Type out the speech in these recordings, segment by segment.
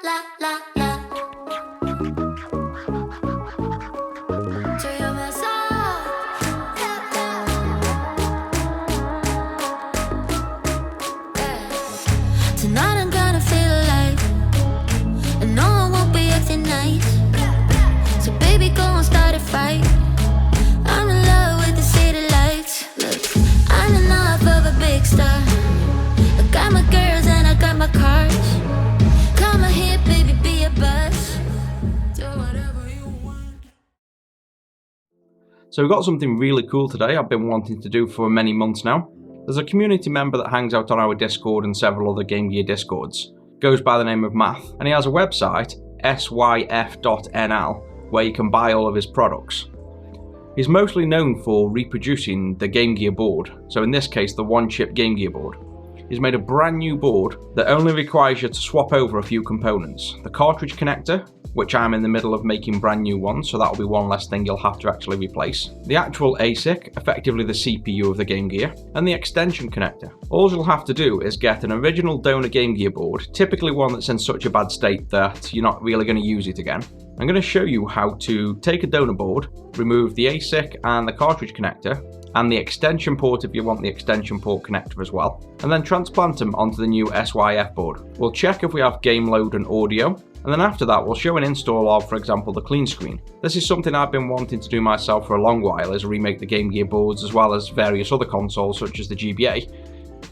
la la la. Do you mess up? Yeah. Tonight I'm gonna feel alive, and no one won't be acting nice. So baby, go and start a fight. I'm in love with the city lights. Look, I'm enough of a big star. I got my girls and I got my cars. Come on here, baby, be a buzz. Do whatever you want. So we've got something really cool today I've been wanting to do for many months now. There's a community member that hangs out on our Discord and several other Game Gear Discords. Goes by the name of Math, and he has a website, SYF.nl, where you can buy all of his products. He's mostly known for reproducing the Game Gear board, so in this case the one-chip Game Gear board. He's made a brand new board that only requires you to swap over a few components. The cartridge connector, which I'm in the middle of making brand new ones, so that'll be one less thing you'll have to actually replace. The actual ASIC, effectively the CPU of the Game Gear, and the extension connector. All you'll have to do is get an original donor Game Gear board, typically one that's in such a bad state that you're not really going to use it again. I'm going to show you how to take a donor board, remove the ASIC and the cartridge connector, and the extension port if you want the extension port connector as well, and then transplant them onto the new SYF board. We'll check if we have game load and audio, and then after that we'll show an install of, for example, the clean screen. This is something I've been wanting to do myself for a long while, is remake the Game Gear boards as well as various other consoles such as the GBA.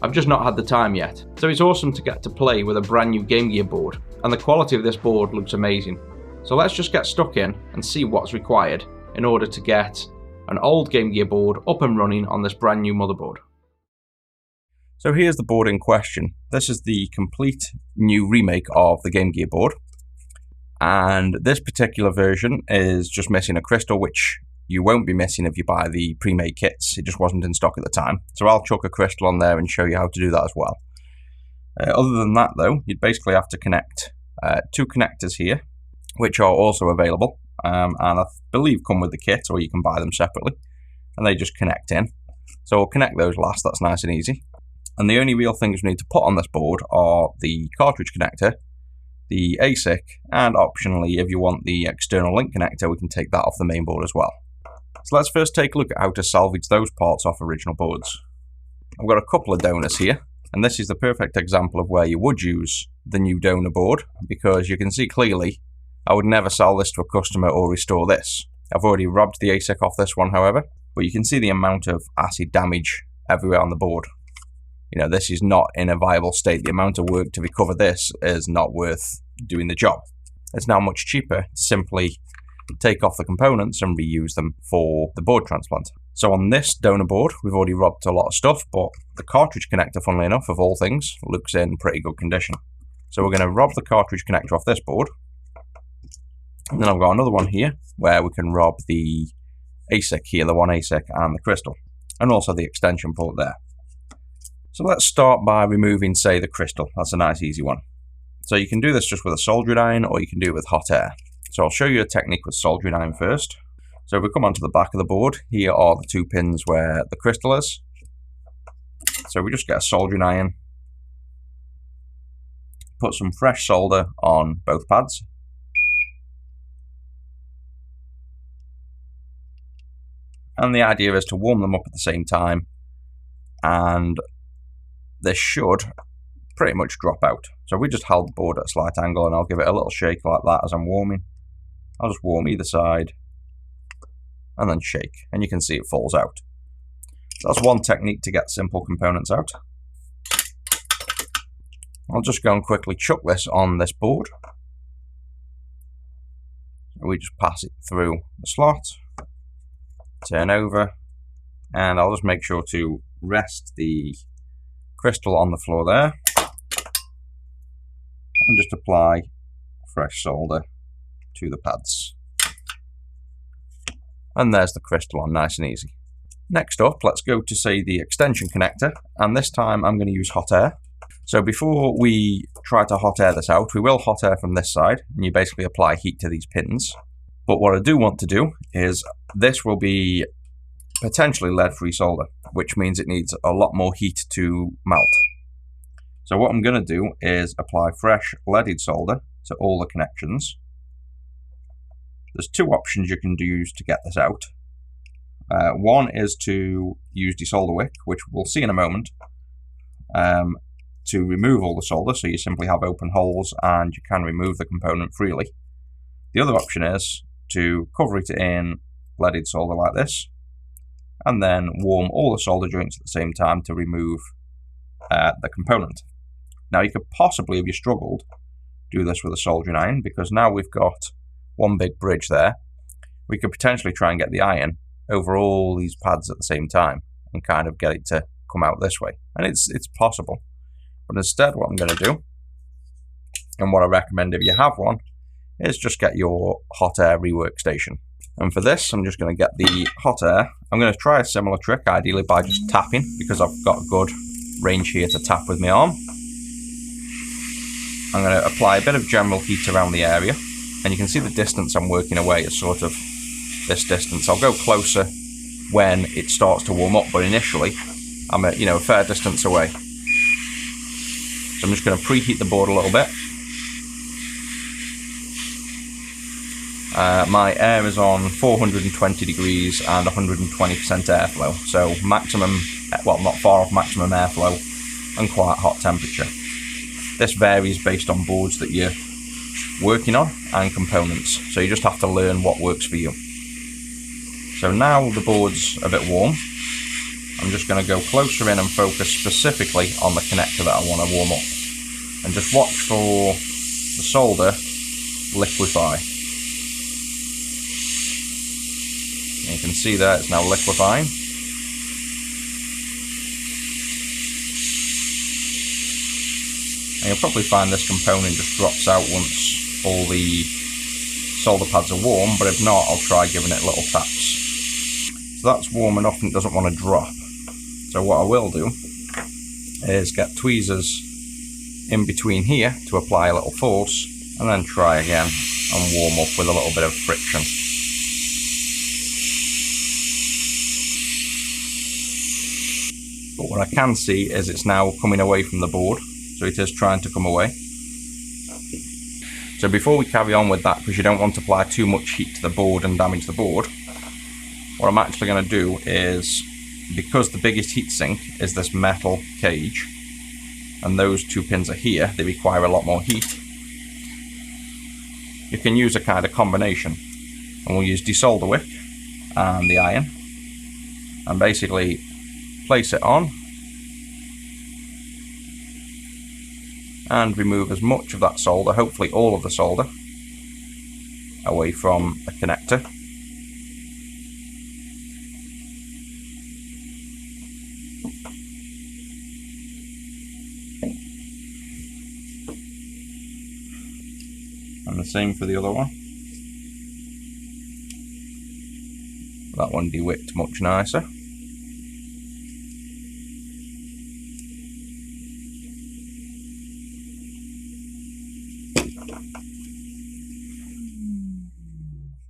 I've just not had the time yet. So it's awesome to get to play with a brand new Game Gear board, and the quality of this board looks amazing. So let's just get stuck in and see what's required in order to get an old Game Gear board up and running on this brand new motherboard. So here's the board in question. This is the complete new remake of the Game Gear board. And this particular version is just missing a crystal, which you won't be missing if you buy the pre-made kits. It just wasn't in stock at the time. So I'll chuck a crystal on there and show you how to do that as well. Other than that though, you'd basically have to connect two connectors here, which are also available. And I believe come with the kit, or you can buy them separately, and they just connect in. So we'll connect those last, that's nice and easy. And the only real things we need to put on this board are the cartridge connector, the ASIC, and optionally, if you want the external link connector, we can take that off the main board as well. So let's first take a look at how to salvage those parts off original boards. I've got a couple of donors here, and this is the perfect example of where you would use the new donor board, because you can see clearly I would never sell this to a customer or restore this. I've already robbed the ASIC off this one, however, but you can see the amount of acid damage everywhere on the board. You know, this is not in a viable state. The amount of work to recover this is not worth doing the job. It's now much cheaper to simply take off the components and reuse them for the board transplant. So on this donor board, we've already robbed a lot of stuff, but the cartridge connector, funnily enough, of all things, looks in pretty good condition. So we're going to rob the cartridge connector off this board. And then I've got another one here where we can rob the ASIC here, the one ASIC and the crystal, and also the extension port there. So let's start by removing, say, the crystal. That's a nice easy one. So you can do this just with a soldering iron, or you can do it with hot air. So I'll show you a technique with soldering iron first. So if we come onto the back of the board, here are the two pins where the crystal is. So we just get a soldering iron, put some fresh solder on both pads. And the idea is to warm them up at the same time, and this should pretty much drop out. So we just held the board at a slight angle, and I'll give it a little shake like that as I'm warming. I'll just warm either side and then shake, and you can see it falls out. So that's one technique to get simple components out. I'll just go and quickly chuck this on this board. We just pass it through the slot, turn over, and I'll just make sure to rest the crystal on the floor there, and just apply fresh solder to the pads. And there's the crystal on, nice and easy. Next up, let's go to, say, the extension connector, and this time I'm going to use hot air. So before we try to hot air this out, we will hot air from this side, and you basically apply heat to these pins. But what I do want to do is, this will be potentially lead-free solder, which means it needs a lot more heat to melt. So what I'm going to do is apply fresh leaded solder to all the connections. There's two options you can use to get this out. One is to use desolder wick, which we'll see in a moment, to remove all the solder, so you simply have open holes and you can remove the component freely. The other option is to cover it in leaded solder like this, and then warm all the solder joints at the same time to remove the component. Now you could possibly, if you struggled, do this with a soldering iron, because now we've got one big bridge there. We could potentially try and get the iron over all these pads at the same time and kind of get it to come out this way. And it's possible. But instead what I'm going to do, and what I recommend if you have one, is just get your hot air rework station. And for this, I'm just going to get the hot air. I'm going to try a similar trick, ideally by just tapping, because I've got a good range here to tap with my arm. I'm going to apply a bit of general heat around the area, and you can see the distance I'm working away is sort of this distance. I'll go closer when it starts to warm up, but initially I'm a fair distance away. So I'm just going to preheat the board a little bit. My air is on 420 degrees and 120% airflow, so maximum, well, not far off maximum airflow and quite hot temperature. This varies based on boards that you're working on and components, so you just have to learn what works for you. So now the board's a bit warm, I'm just going to go closer in and focus specifically on the connector that I want to warm up, and just watch for the solder liquefy. And you can see there it's now liquefying. And you'll probably find this component just drops out once all the solder pads are warm, but if not, I'll try giving it little taps. So that's warm enough and it doesn't want to drop. So what I will do is get tweezers in between here to apply a little force, and then try again and warm up with a little bit of friction. But what I can see is it's now coming away from the board, so it is trying to come away. So before we carry on with that, because you don't want to apply too much heat to the board and damage the board, what I'm actually going to do is, because the biggest heatsink is this metal cage, and those two pins are here, they require a lot more heat, you can use a kind of combination. And we'll use desolder wick and the iron, and basically place it on and remove as much of that solder, hopefully all of the solder, away from the connector. And the same for the other one. That one de-wicked much nicer.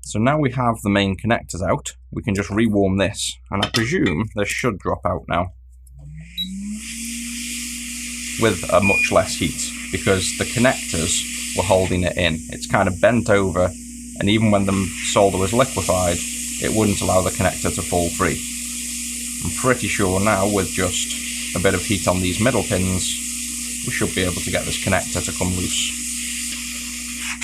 So now we have the main connectors out, we can just rewarm this, and I presume this should drop out now with a much less heat, because the connectors were holding it in. It's kind of bent over, and even when the solder was liquefied, it wouldn't allow the connector to fall free. I'm pretty sure now, with just a bit of heat on these middle pins, we should be able to get this connector to come loose.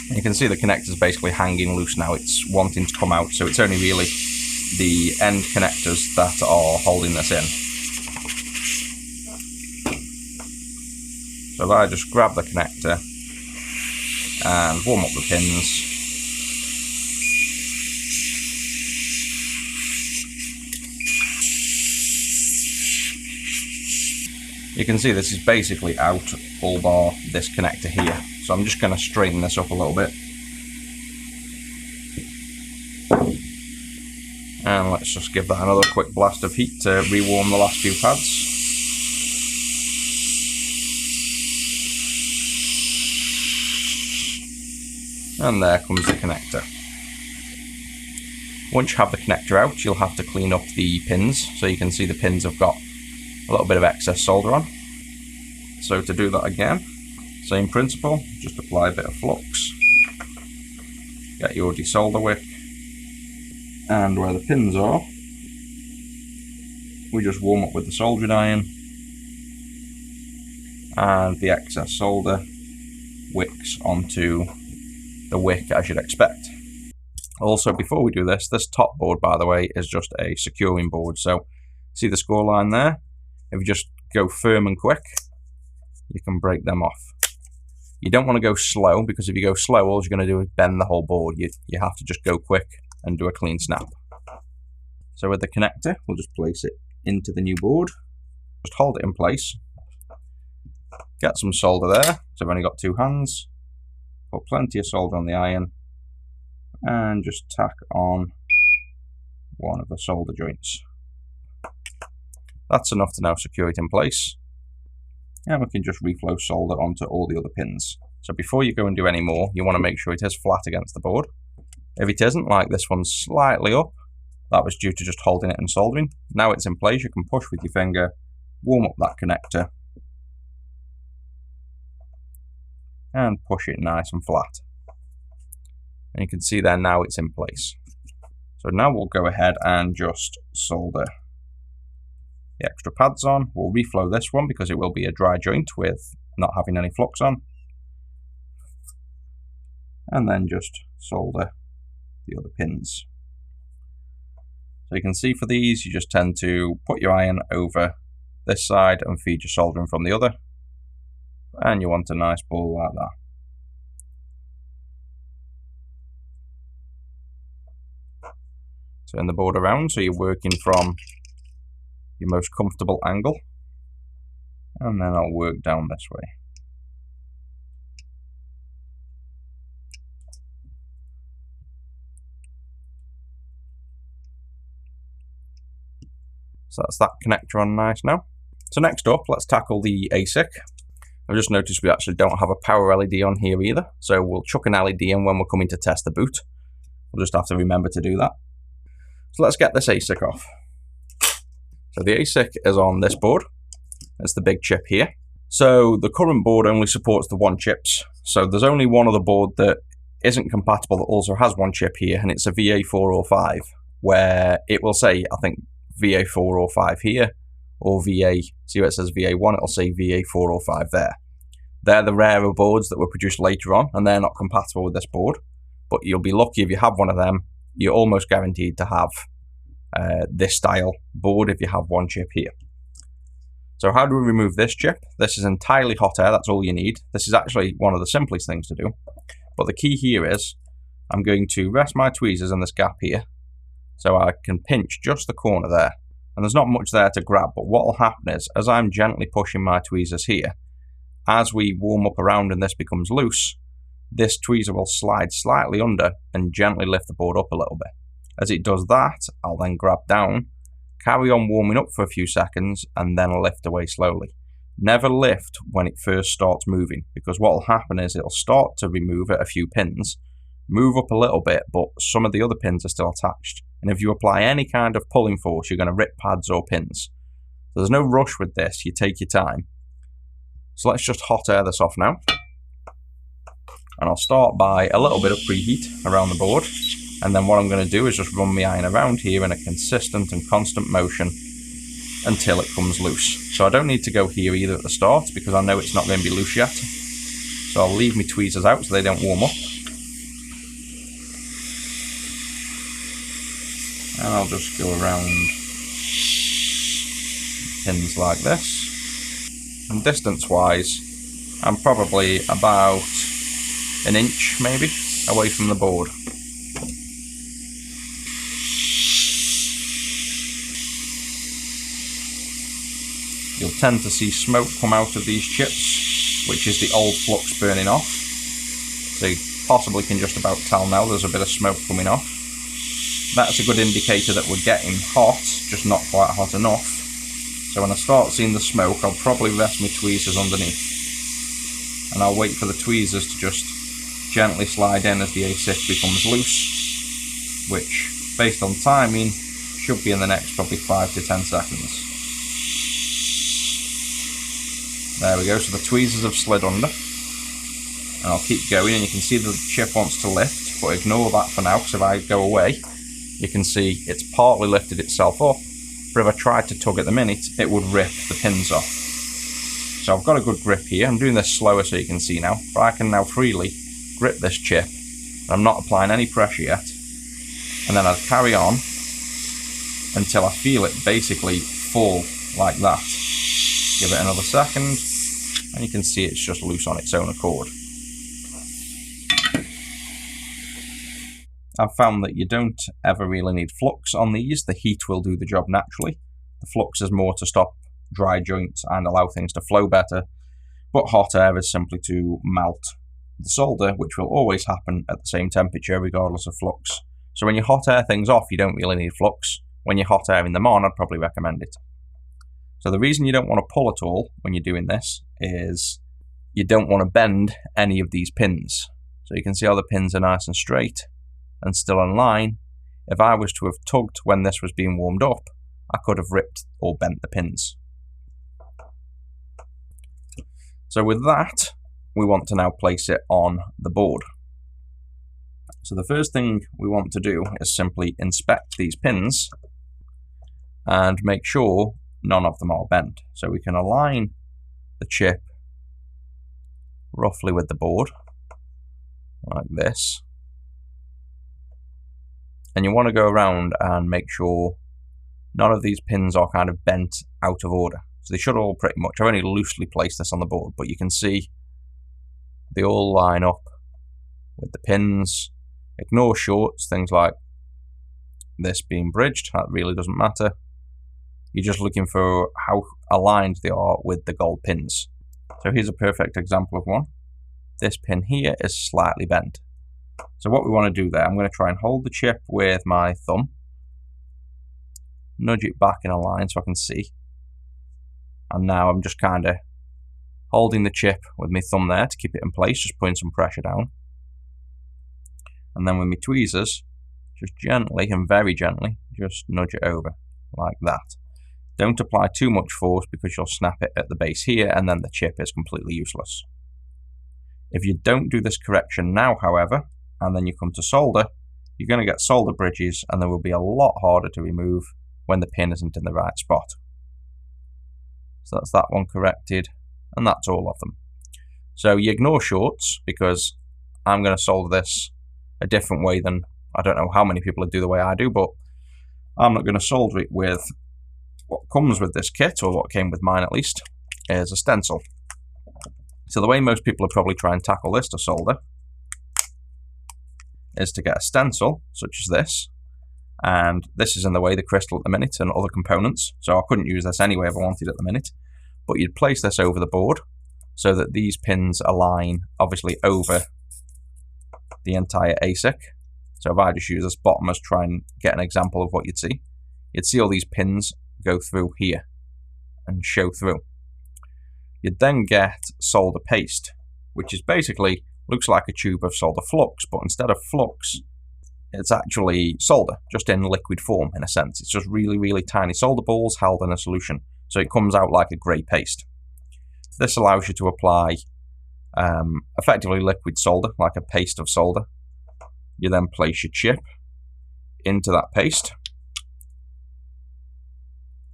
And you can see the connector's basically hanging loose now, it's wanting to come out, so it's only really the end connectors that are holding this in. So if I just grab the connector and warm up the pins, you can see this is basically out, all bar this connector here. So I'm just going to straighten this up a little bit. And let's just give that another quick blast of heat to rewarm the last few pads. And there comes the connector. Once you have the connector out, you'll have to clean up the pins. So you can see the pins have got a little bit of excess solder on. So to do that again, Same principle, just apply a bit of flux, get your desolder wick, and where the pins are, we just warm up with the soldering iron, and the excess solder wicks onto the wick as you'd expect. Also, before we do this, this top board, by the way, is just a securing board. So, see the score line there? If you just go firm and quick, you can break them off. You don't want to go slow, because if you go slow, all you're going to do is bend the whole board. You have to just go quick and do a clean snap. So with the connector, we'll just place it into the new board. Just hold it in place. Get some solder there, so I've only got 2 hands. Put plenty of solder on the iron, and just tack on one of the solder joints. That's enough to now secure it in place. And we can just reflow solder onto all the other pins. So before you go and do any more, you want to make sure it is flat against the board. If it isn't, like this one's slightly up, that was due to just holding it and soldering. Now it's in place, you can push with your finger, warm up that connector, and push it nice and flat. And you can see there now it's in place. So now we'll go ahead and just solder the extra pads on. We'll reflow this one because it will be a dry joint with not having any flux on. And then just solder the other pins. So you can see for these, you just tend to put your iron over this side and feed your soldering from the other. And you want a nice ball like that. Turn the board around so you're working from your most comfortable angle, and then I'll work down this way. So that's that connector on nice now. So next up, let's tackle the ASIC. I've just noticed we actually don't have a power LED on here either, so we'll chuck an LED in when we're coming to test the boot. We'll just have to remember to do that. So let's get this ASIC off. So the ASIC is on this board. It's the big chip here. So the current board only supports the 1 chips. So there's only one other board that isn't compatible that also has 1 chip here, and it's a VA405, where it will say, I think, VA405 here, or VA, see where it says VA1, it'll say VA405 there. They're the rarer boards that were produced later on, and they're not compatible with this board. But you'll be lucky if you have one of them. You're almost guaranteed to have this style board if you have 1 chip here. So how do we remove this chip? This is entirely hot air, that's all you need. This is actually one of the simplest things to do. But the key here is, I'm going to rest my tweezers in this gap here, so I can pinch just the corner there. And there's not much there to grab, but what will happen is, as I'm gently pushing my tweezers here, as we warm up around and this becomes loose, this tweezer will slide slightly under and gently lift the board up a little bit. As it does that, I'll then grab down, carry on warming up for a few seconds, and then lift away slowly. Never lift when it first starts moving, because what will happen is it'll start to remove at a few pins, move up a little bit, but some of the other pins are still attached. And if you apply any kind of pulling force, you're going to rip pads or pins. So there's no rush with this, you take your time. So let's just hot air this off now. And I'll start by a little bit of preheat around the board. And then what I'm going to do is just run my iron around here in a consistent and constant motion until it comes loose. So I don't need to go here either at the start because I know it's not going to be loose yet. So I'll leave my tweezers out so they don't warm up. And I'll just go around pins like this. And distance wise, I'm probably about 1 inch maybe away from the board. You'll tend to see smoke come out of these chips, which is the old flux burning off. So you possibly can just about tell now there's a bit of smoke coming off. That's a good indicator that we're getting hot, just not quite hot enough. So when I start seeing the smoke, I'll probably rest my tweezers underneath. And I'll wait for the tweezers to just gently slide in as the ASIC becomes loose, which, based on timing, should be in the next probably 5 to 10 seconds. There we go, so the tweezers have slid under. And I'll keep going, and you can see the chip wants to lift, but ignore that for now, because if I go away, you can see it's partly lifted itself up, but if I tried to tug at the minute, it would rip the pins off. So I've got a good grip here. I'm doing this slower so you can see now, but I can now freely grip this chip. I'm not applying any pressure yet, and then I'll carry on until I feel it basically fall like that. Give it another second, and you can see it's just loose on its own accord. I've found that you don't ever really need flux on these. The heat will do the job naturally. The flux is more to stop dry joints and allow things to flow better, but hot air is simply to melt the solder, which will always happen at the same temperature regardless of flux. So when you hot air things off, you don't really need flux. When you're hot airing them on, I'd probably recommend it. So the reason you don't want to pull at all when you're doing this is you don't want to bend any of these pins. So you can see how the pins are nice and straight and still in line. If I was to have tugged when this was being warmed up, I could have ripped or bent the pins. So with that, we want to now place it on the board. So the first thing we want to do is simply inspect these pins and make sure none of them are bent. So we can align the chip roughly with the board, like this. And you want to go around and make sure none of these pins are kind of bent out of order. So they should all pretty much, I've only loosely placed this on the board, but you can see they all line up with the pins. Ignore shorts, things like this being bridged, that really doesn't matter. You're just looking for how aligned they are with the gold pins. So here's a perfect example of one. This pin here is slightly bent. So what we want to do there, I'm going to try and hold the chip with my thumb, nudge it back in a line so I can see. And now I'm just kind of holding the chip with my thumb there to keep it in place, just putting some pressure down. And then with my tweezers, just gently and very gently, just nudge it over like that. Don't apply too much force because you'll snap it at the base here and then the chip is completely useless. If you don't do this correction now, however, and then you come to solder, you're going to get solder bridges and they will be a lot harder to remove when the pin isn't in the right spot. So that's that one corrected, and that's all of them. So you ignore shorts because I'm going to solder this a different way than, I don't know how many people do the way I do, but I'm not going to solder it with what comes with this kit, or what came with mine at least, is a stencil. So the way most people would probably try and tackle this to solder is to get a stencil such as this, and this is in the way, the crystal at the minute and other components, so I couldn't use this anyway if I wanted at the minute, but you'd place this over the board so that these pins align obviously over the entire ASIC. So if I just use this bottom as try and get an example of what you'd see all these pins go through here and show through. You'd then get solder paste, which is basically looks like a tube of solder flux, but instead of flux, it's actually solder, just in liquid form in a sense. It's just really, really tiny solder balls held in a solution, so it comes out like a grey paste. This allows you to apply effectively liquid solder, like a paste of solder. You then place your chip into that paste,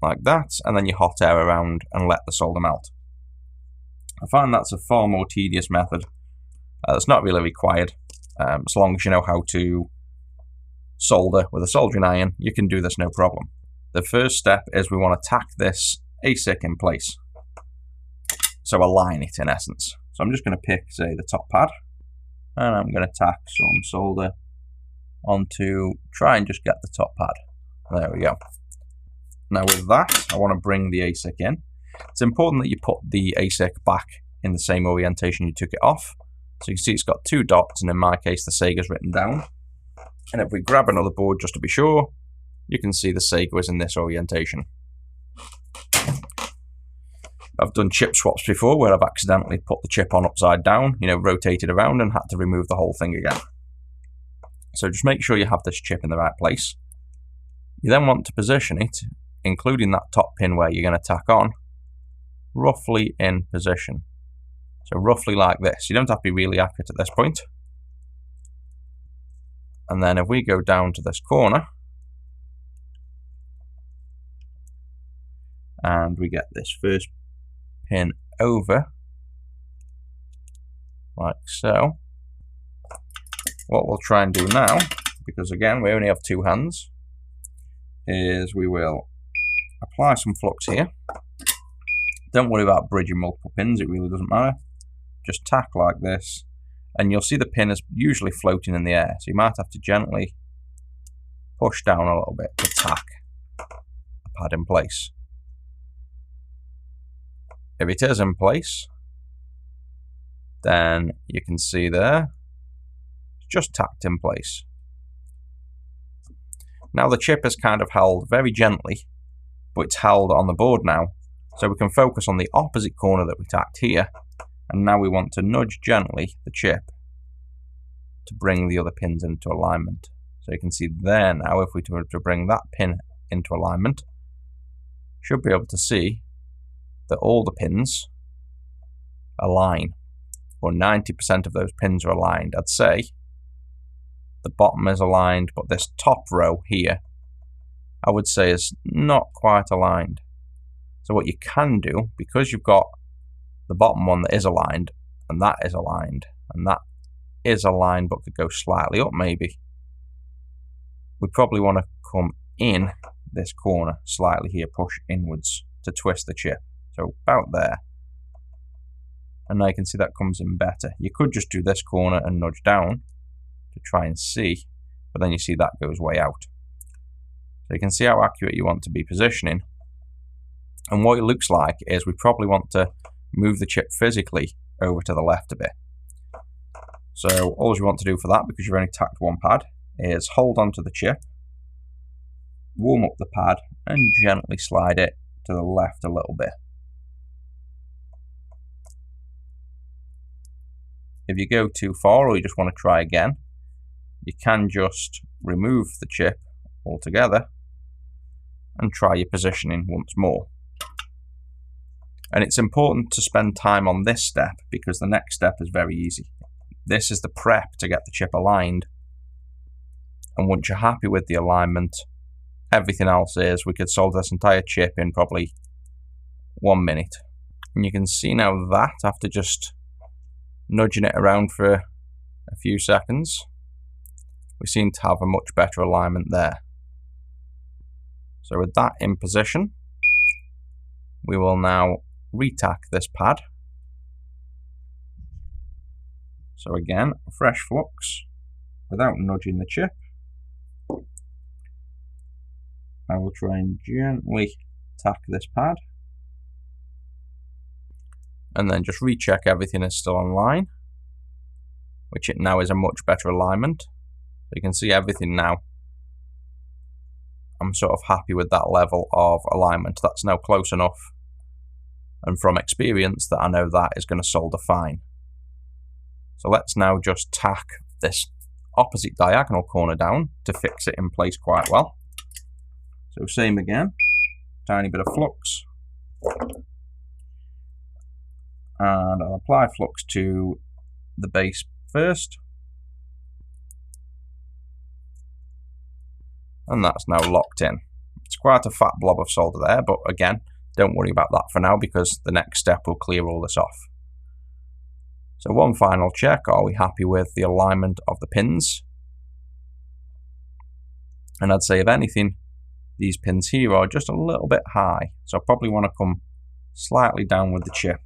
like that, and then you hot air around and let the solder melt. I find that's a far more tedious method. That's not really required. As long as you know how to solder with a soldering iron, you can do this no problem. The first step is we want to tack this ASIC in place. So align it in essence. So I'm just going to pick, say, the top pad, and I'm going to tack some solder onto, try and just get the top pad. There we go. Now with that, I want to bring the ASIC in. It's important that you put the ASIC back in the same orientation you took it off. So you can see it's got two dots, and in my case the Sega's written down. And if we grab another board just to be sure, you can see the Sega is in this orientation. I've done chip swaps before where I've accidentally put the chip on upside down, rotated around and had to remove the whole thing again. So just make sure you have this chip in the right place. You then want to position it, including that top pin where you're going to tack on, roughly in position. So roughly like this. You don't have to be really accurate at this point. And then if we go down to this corner, and we get this first pin over, like so. What we'll try and do now, because again we only have two hands, is we will apply some flux here. Don't worry about bridging multiple pins, it really doesn't matter. Just tack like this, and you'll see the pin is usually floating in the air, so you might have to gently push down a little bit to tack the pad in place. If it is in place, then you can see there, it's just tacked in place. Now the chip is kind of held very gently, but it's held on the board now, so we can focus on the opposite corner that we tacked here, and now we want to nudge gently the chip to bring the other pins into alignment. So you can see there now, if we were to bring that pin into alignment, should be able to see that all the pins align, or 90% of those pins are aligned. I'd say the bottom is aligned, but this top row here, I would say is not quite aligned. So what you can do, because you've got the bottom one that is aligned, and that is aligned, and that is aligned but could go slightly up maybe, we probably want to come in this corner slightly here, push inwards to twist the chip. So about there. And now you can see that comes in better. You could just do this corner and nudge down to try and see, but then you see that goes way out. So you can see how accurate you want to be positioning. And what it looks like is we probably want to move the chip physically over to the left a bit. So all you want to do for that, because you've only tacked one pad, is hold onto the chip, warm up the pad, and gently slide it to the left a little bit. If you go too far or you just want to try again, you can just remove the chip altogether and try your positioning once more. And it's important to spend time on this step because the next step is very easy. This is the prep to get the chip aligned. And once you're happy with the alignment, everything else is, we could solder this entire chip in probably 1 minute. And you can see now that after just nudging it around for a few seconds, we seem to have a much better alignment there. So with that in position, we will now retack this pad. So again, fresh flux without nudging the chip. I will try and gently tack this pad, and then just recheck everything is still in line, which it now is a much better alignment. So you can see everything now. I'm sort of happy with that level of alignment. That's now close enough, and from experience that I know that is going to solder fine. So let's now just tack this opposite diagonal corner down to fix it in place quite well. So same again, tiny bit of flux, and I'll apply flux to the base first, and that's now locked in. It's quite a fat blob of solder there, but again, don't worry about that for now because the next step will clear all this off. So one final check, are we happy with the alignment of the pins? And I'd say if anything, these pins here are just a little bit high, so I probably want to come slightly down with the chip.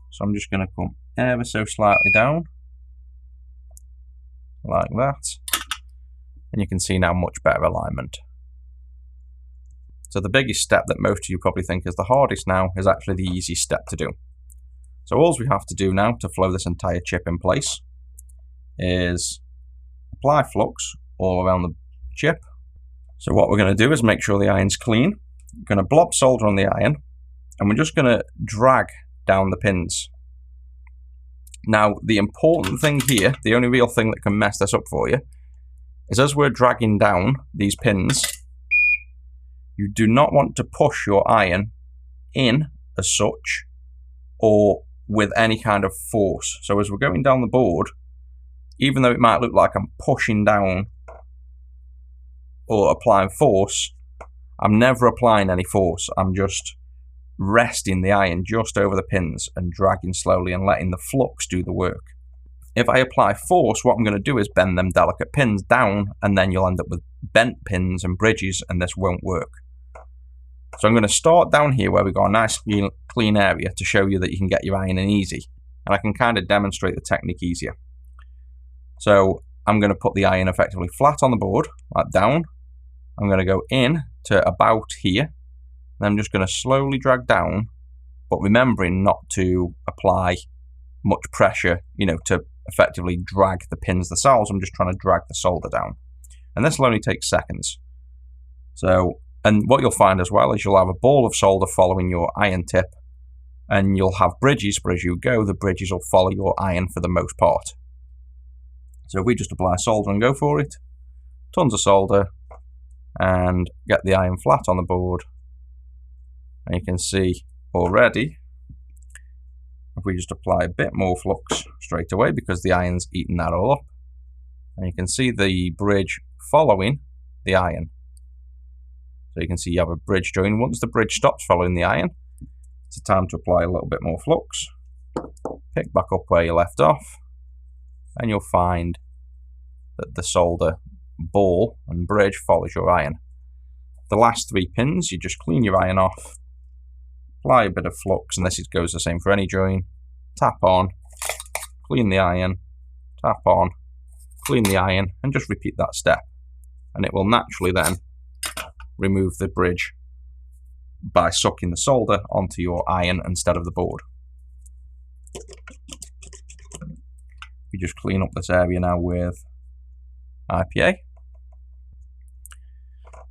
So I'm just going to come ever so slightly down, like that, and you can see now much better alignment. So the biggest step that most of you probably think is the hardest now is actually the easiest step to do. So all we have to do now to flow this entire chip in place is apply flux all around the chip. So what we're going to do is make sure the iron's clean. We're going to blob solder on the iron, and we're just going to drag down the pins. Now, the important thing here, the only real thing that can mess this up for you, is as we're dragging down these pins, you do not want to push your iron in as such, or with any kind of force. So as we're going down the board, even though it might look like I'm pushing down or applying force, I'm never applying any force. I'm just resting the iron just over the pins and dragging slowly and letting the flux do the work. If I apply force, what I'm going to do is bend them delicate pins down, and then you'll end up with bent pins and bridges, and this won't work. So I'm going to start down here where we've got a nice clean area to show you that you can get your iron in easy, and I can kind of demonstrate the technique easier. So I'm going to put the iron effectively flat on the board, like down. I'm going to go in to about here, and I'm just going to slowly drag down, but remembering not to apply much pressure, to effectively drag the pins themselves. I'm just trying to drag the solder down, and this will only take seconds. And what you'll find as well is you'll have a ball of solder following your iron tip, and you'll have bridges, but as you go, the bridges will follow your iron for the most part. So if we just apply solder and go for it, tons of solder, and get the iron flat on the board, and you can see already, if we just apply a bit more flux straight away, because the iron's eaten that all up, and you can see the bridge following the iron. So you can see you have a bridge join. Once the bridge stops following the iron, it's time to apply a little bit more flux. Pick back up where you left off, and you'll find that the solder ball and bridge follows your iron. The last 3 pins, you just clean your iron off, apply a bit of flux, and this goes the same for any join. Tap on, clean the iron, tap on, clean the iron, and just repeat that step. And it will naturally then remove the bridge by sucking the solder onto your iron instead of the board. We just clean up this area now with IPA.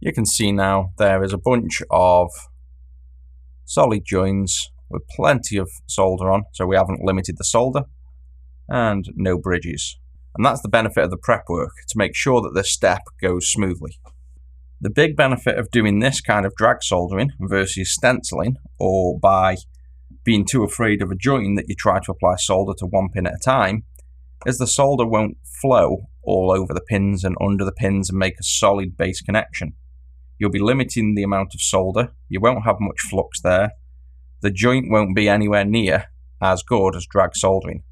You can see now there is a bunch of solid joins with plenty of solder on, so we haven't limited the solder, and no bridges. And that's the benefit of the prep work, to make sure that this step goes smoothly. The big benefit of doing this kind of drag soldering versus stenciling, or by being too afraid of a join that you try to apply solder to one pin at a time, is the solder won't flow all over the pins and under the pins and make a solid base connection. You'll be limiting the amount of solder, you won't have much flux there, the joint won't be anywhere near as good as drag soldering.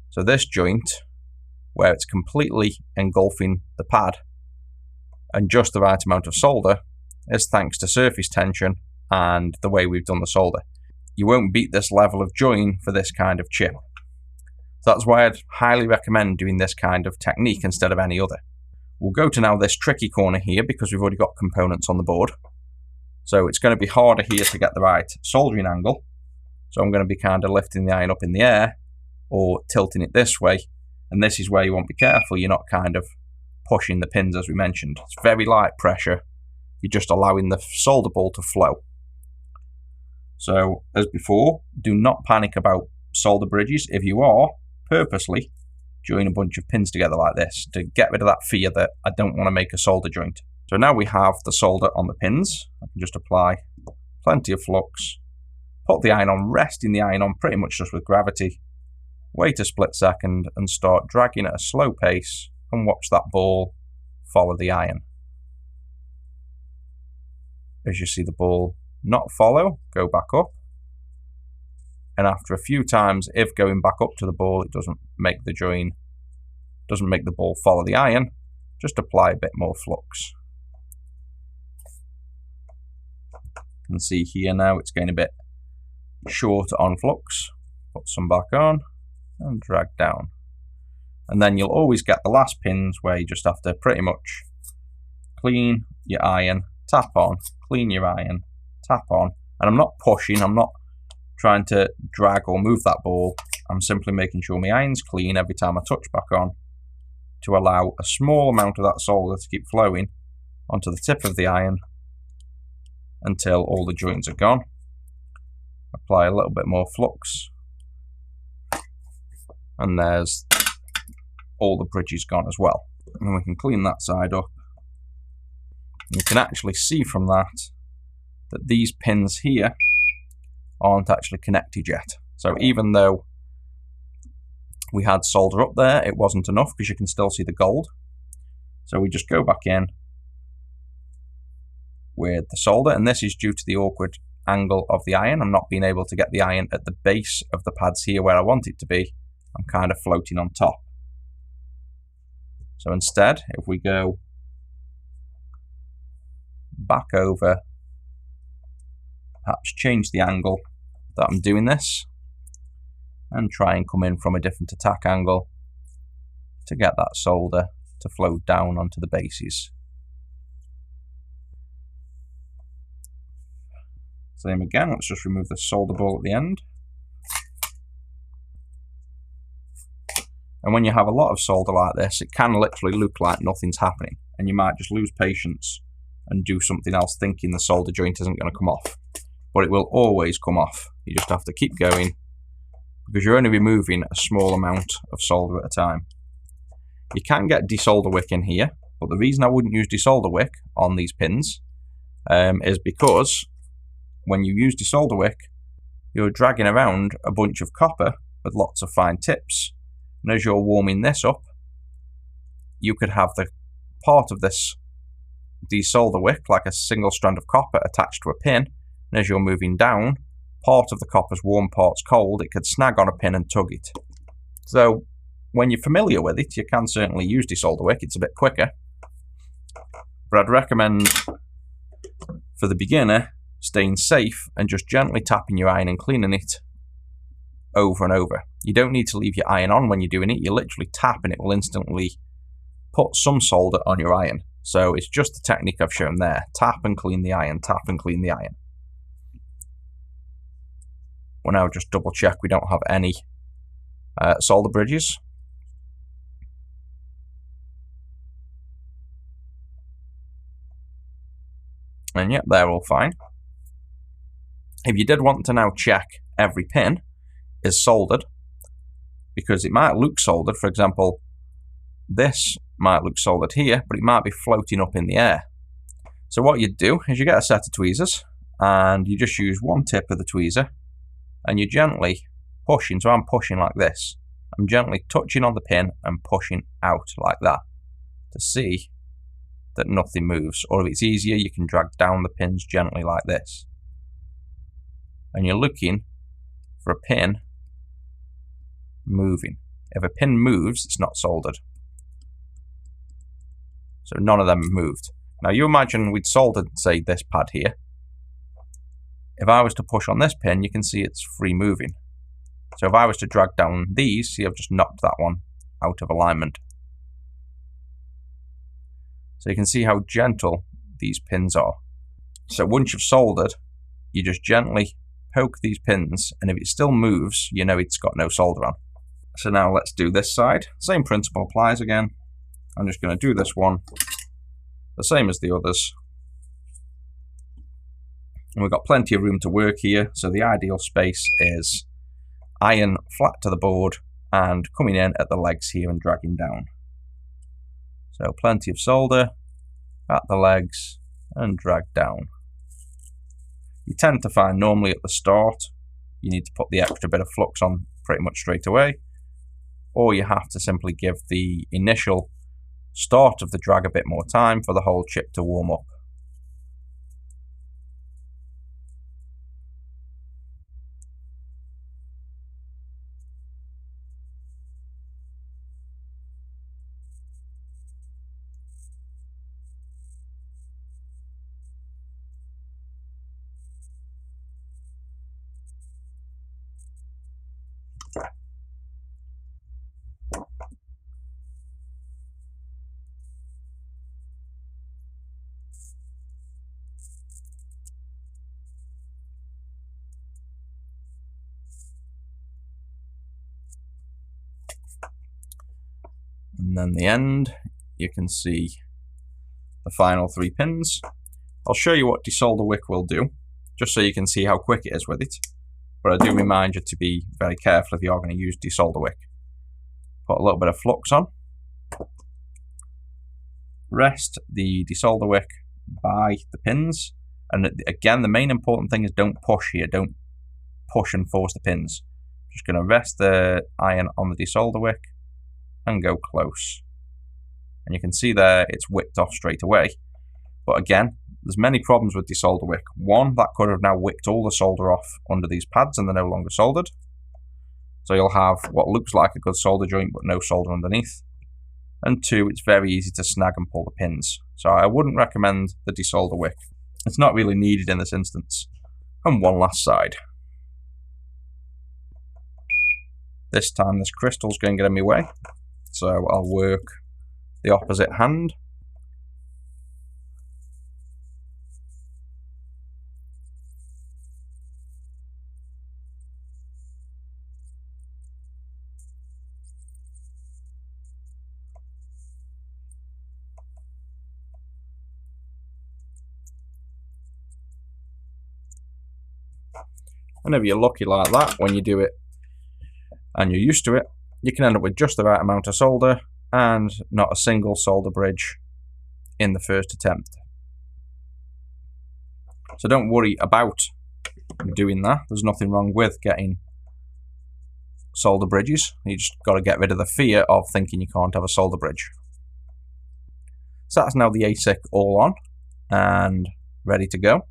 So this joint, where it's completely engulfing the pad and just the right amount of solder, is thanks to surface tension and the way we've done the solder. You won't beat this level of join for this kind of chip. So that's why I'd highly recommend doing this kind of technique instead of any other. We'll go to now this tricky corner here because we've already got components on the board. So it's going to be harder here to get the right soldering angle. So I'm going to be kind of lifting the iron up in the air or tilting it this way. And this is where you want to be careful. You're not kind of pushing the pins as we mentioned. It's very light pressure. You're just allowing the solder ball to flow. So as before, do not panic about solder bridges. If you are, purposely join a bunch of pins together like this to get rid of that fear that I don't want to make a solder joint. So now we have the solder on the pins. I can just apply plenty of flux, put the iron on, resting the iron on pretty much just with gravity, wait a split second and start dragging at a slow pace and watch that ball follow the iron. As you see the ball not follow, go back up. And after a few times, if going back up to the ball, it doesn't make the join, doesn't make the ball follow the iron, just apply a bit more flux. You can see here now it's getting a bit short on flux. Put some back on and drag down. And then you'll always get the last pins where you just have to pretty much clean your iron, tap on, clean your iron, tap on. And I'm not pushing, I'm not trying to drag or move that ball. I'm simply making sure my iron's clean every time I touch back on to allow a small amount of that solder to keep flowing onto the tip of the iron until all the joints are gone. Apply a little bit more flux and there's all the bridges gone as well. And we can clean that side up. You can actually see from that these pins here aren't actually connected yet. So even though we had solder up there. It wasn't enough because you can still see the gold. So we just go back in with the solder, and this is due to the awkward angle of the iron. I'm not being able to get the iron at the base of the pads here where I want it to be. I'm kind of floating on top. So instead, if we go back over, perhaps change the angle that I'm doing this, and try and come in from a different attack angle to get that solder to flow down onto the bases. Same again, let's just remove the solder ball at the end. And when you have a lot of solder like this, it can literally look like nothing's happening, and you might just lose patience and do something else thinking the solder joint isn't going to come off. But it will always come off. You just have to keep going because you're only removing a small amount of solder at a time. You can get desolder wick in here, but the reason I wouldn't use desolder wick on these pins is because when you use desolder wick, you're dragging around a bunch of copper with lots of fine tips. And as you're warming this up, you could have the part of this desolder wick, like a single strand of copper attached to a pin, and as you're moving down, part of the copper's warm, part's cold, it could snag on a pin and tug it. So when you're familiar with it, you can certainly use desolder wick, it's a bit quicker. But I'd recommend, for the beginner, staying safe and just gently tapping your iron and cleaning it over and over. You don't need to leave your iron on when you're doing it. You literally tap and it will instantly put some solder on your iron. So it's just the technique I've shown there. Tap and clean the iron, tap and clean the iron. We'll now just double check we don't have any solder bridges. And yep, they're all fine. If you did want to now check every pin is soldered, because it might look soldered, for example, this might look soldered here, but it might be floating up in the air. So what you'd do is you get a set of tweezers, and you just use one tip of the tweezer, and you're gently pushing, so I'm pushing like this. I'm gently touching on the pin and pushing out like that to see that nothing moves. Or if it's easier, you can drag down the pins gently like this. And you're looking for a pin moving. If a pin moves, it's not soldered. So none of them moved. Now you imagine we'd soldered, say, this pad here. If I was to push on this pin, you can see it's free moving. So if I was to drag down these, see, I've just knocked that one out of alignment. So you can see how gentle these pins are. So once you've soldered, you just gently poke these pins, and if it still moves, you know it's got no solder on. So now let's do this side. Same principle applies again. I'm just going to do this one the same as the others. And we've got plenty of room to work here, so the ideal space is iron flat to the board and coming in at the legs here and dragging down. So plenty of solder at the legs and drag down. You tend to find normally at the start you need to put the extra bit of flux on pretty much straight away, or you have to simply give the initial start of the drag a bit more time for the whole chip to warm up. And then the end, you can see the final 3 pins. I'll show you what desolder wick will do, just so you can see how quick it is with it. But I do remind you to be very careful if you are going to use desolder wick. Put a little bit of flux on. Rest the desolder wick by the pins. And again, the main important thing is don't push here. Don't push and force the pins. Just going to rest the iron on the desolder wick and go close. And you can see there it's wicked off straight away. But again, there's many problems with desolder wick. One, that could have now wicked all the solder off under these pads and they're no longer soldered. So you'll have what looks like a good solder joint but no solder underneath. And two, it's very easy to snag and pull the pins. So I wouldn't recommend the desolder wick. It's not really needed in this instance. And one last side. This time this crystal's going to get in my way. So I'll work the opposite hand. And if you're lucky like that, when you do it and you're used to it, you can end up with just the right amount of solder and not a single solder bridge in the first attempt. So don't worry about doing that. There's nothing wrong with getting solder bridges. You just got to get rid of the fear of thinking you can't have a solder bridge. So that's now the ASIC all on and ready to go.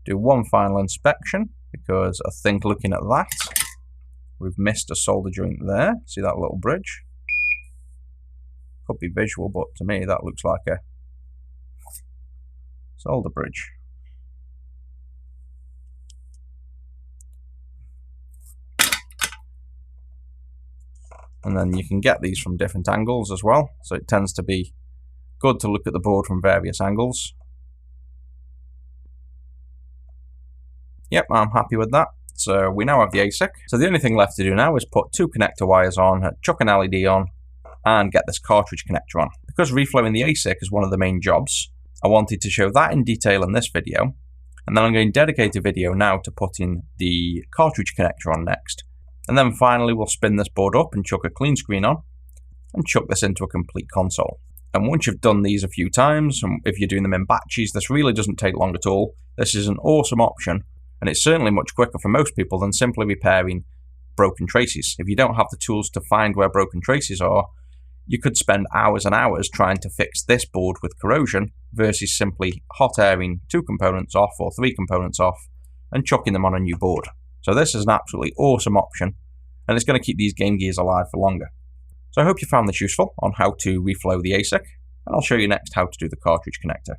Do one final inspection, because I think looking at that, we've missed a solder joint there. See that little bridge? Could be visual, but to me that looks like a solder bridge. And then you can get these from different angles as well, so it tends to be good to look at the board from various angles. Yep, I'm happy with that. So we now have the ASIC. So the only thing left to do now is put two connector wires on, chuck an LED on, and get this cartridge connector on. Because reflowing the ASIC is one of the main jobs, I wanted to show that in detail in this video, and then I'm going to dedicate a video now to putting the cartridge connector on next. And then finally we'll spin this board up and chuck a clean screen on, and chuck this into a complete console. And once you've done these a few times, and if you're doing them in batches, this really doesn't take long at all. This is an awesome option. And it's certainly much quicker for most people than simply repairing broken traces. If you don't have the tools to find where broken traces are, you could spend hours and hours trying to fix this board with corrosion versus simply hot airing 2 components off or 3 components off and chucking them on a new board. So this is an absolutely awesome option, and it's going to keep these Game Gears alive for longer. So I hope you found this useful on how to reflow the ASIC, and I'll show you next how to do the cartridge connector.